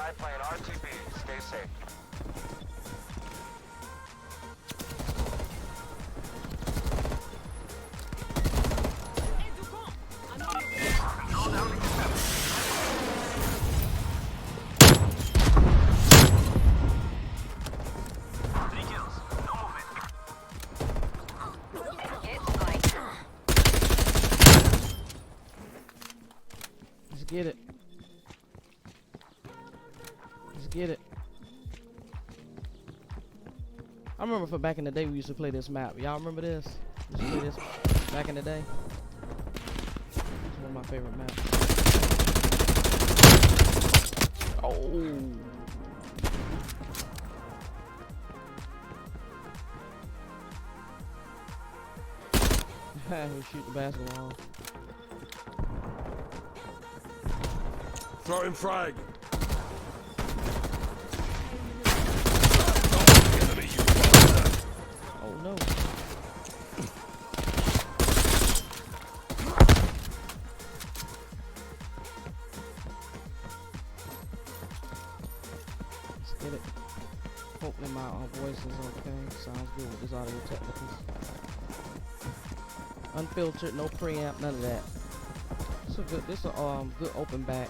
Spy plane RTB. Stay safe. Let's get it. Let's get it. I remember for back in the day we used to play this map. Y'all remember this? We used to play this back in the day. It's one of my favorite maps. Oh. We shoot the basketball. Throw him frag. Oh no. Let's get it. Hopefully my voice is okay. Sounds good with this Audio-Technica. Unfiltered, no preamp, none of that. This is a good open back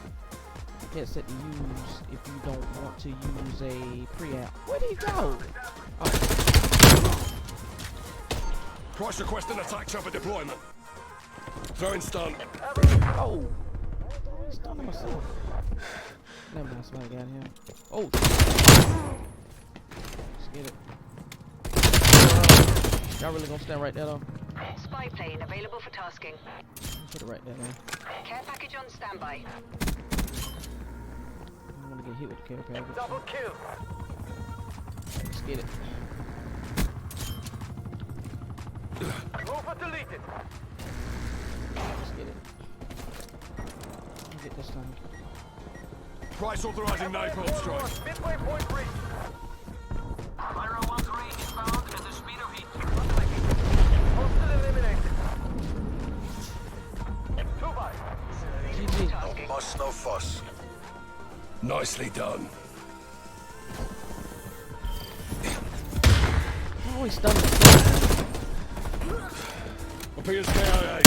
headset to use if you don't want to use a preamp. Where did he go? Oh. Price requesting attack chopper deployment. Throwing stun. Oh. I'm stunning myself. Never mind, somebody got him. Oh. Let's get it. Y'all really gonna stand right there though? Spy plane available for tasking. Put it right there, man. Care package on standby. I don't want to get hit with the care package. Double kill. Let's get it. Move or delete it. Let's get it. Let's get this time. Price authorizing napalm strike. Midway point breach. Pyro 1's range is found at the speed of heat. Hostile eliminated. 2 by. GG. No muss, no fuss. Nicely done. Oh, he's stunned me. Appears KIA.